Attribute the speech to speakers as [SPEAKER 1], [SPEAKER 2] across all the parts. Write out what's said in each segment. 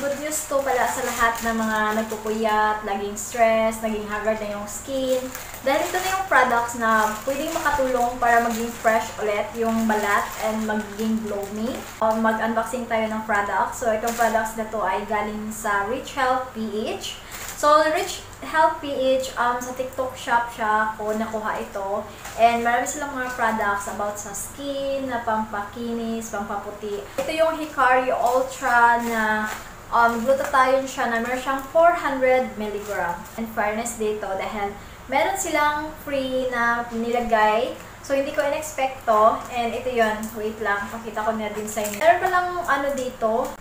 [SPEAKER 1] good news to pala sa lahat ng mga nagpupuyat, naging stress, naging haggard na yung skin. Dahil ito na yung products na pwedeng makatulong para maging fresh ulit yung balat and magiging glowing. Mag-unboxing tayo ng products. So, itong products na to ay galing sa Rich Health PH. So, Rich Health PH, sa TikTok shop siya ko nakuha ito. And marami silang mga products about sa skin, na pampakinis, pampaputi. Ito yung Hikari Ultra na glutathione siya na meron siyang 400 mg. And fairness dito dahil meron silang free na nilagay. So, hindi ko in-expect to. And ito yun. Wait lang. Pakita ko na din sa inyo. Meron pa lang dito.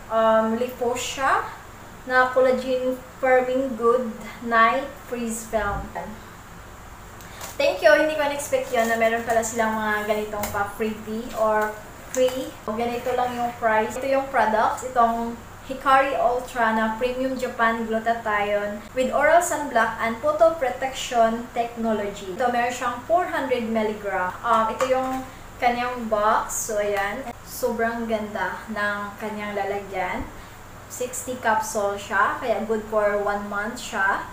[SPEAKER 1] Lipose siya na collagen firming good night freeze film. Thank you. Hindi ko in-expect yun na meron pala silang mga ganitong pa freebie or free. Ganito lang yung price. Ito yung products. Itong Hikari Ultra na Premium Japan Glutathione with Oral Sunblock and Photo Protection Technology. Ito, meron siyang 400 mg. Ito yung kanyang box. So, ayan. Sobrang ganda ng kanyang lalagyan. 60 capsule siya, kaya good for 1 month siya.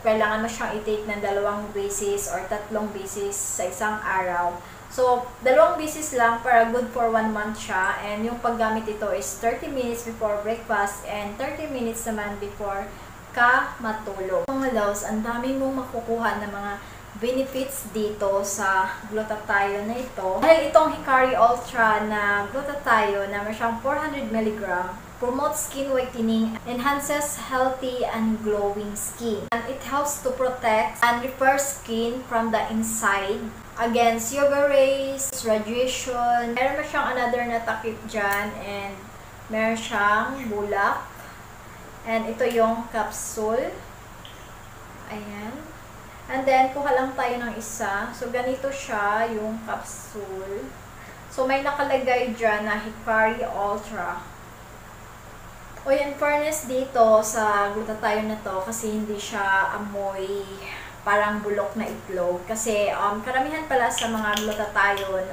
[SPEAKER 1] Kailangan mo siyang i-take ng 2 beses or 3 beses sa isang araw. So, 2 beses lang para good for 1 month siya. And yung paggamit ito is 30 minutes before breakfast and 30 minutes naman before ka matulog. Mga loves, ang dami mong makukuha ng mga benefits dito sa glutathione na ito. Dahil itong Hikari Ultra na glutathione na may siyang 400 mg, promotes skin whitening, enhances healthy and glowing skin. And it helps to protect and repair skin from the inside against UV rays, radiation. Meron pa siyang another na takip dyan and meron siyang bulak. And ito yung capsule. Ayan. And then, kuha lang tayo ng isa. So, ganito siya yung capsule. So, may nakalagay dyan na Hikari Ultra. O in fairness dito sa glutathione na to, kasi hindi siya amoy parang bulok na itlog. Kasi karamihan pala sa mga glutathione,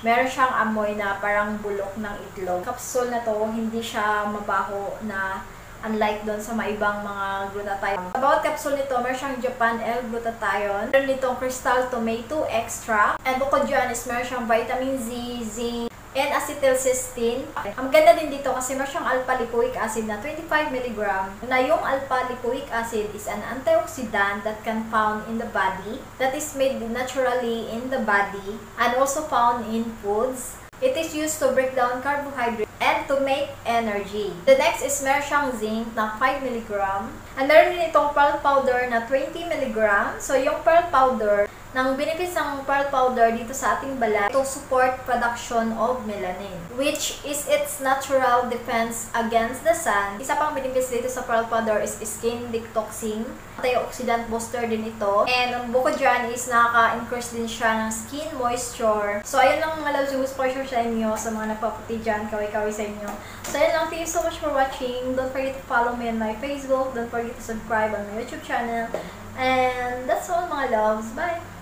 [SPEAKER 1] meron siyang amoy na parang bulok ng itlog. Capsule na to, hindi siya mabaho na unlike doon sa mga ibang mga glutathione. About capsule nito, meron siyang Japan L-glutathione. Meron ditong Crystal Tomato Extract. And bukod dyan is meron siyang vitamin Z, zinc, and acetylcysteine. Ang ganda din dito kasi meron siyang alpha-lipoic acid na 25 mg. Na yung alpha-lipoic acid is an antioxidant that can found in the body, that is made naturally in the body, and also found in foods. It is used to break down carbohydrates and to make energy. The next is meron siyang zinc na 5 mg. And meron din itong pearl powder na 20 mg. So yung pearl powder, ng benefits ng pearl powder dito sa ating balat, to support production of melanin, which is its natural defense against the sun. Isa pang benefits dito sa pearl powder is skin detoxing. Antioxidant booster din ito. And bukod dyan is nakaka-increase din siya ng skin moisture. So, ayun lang mga loves yung gusto ko share sa inyo sa mga nagpaputi dyan, kaway-kaway sa inyo. So, ayun lang. Thank you so much for watching. Don't forget to follow me on my Facebook. Don't forget to subscribe on my YouTube channel. And that's all mga loves. Bye!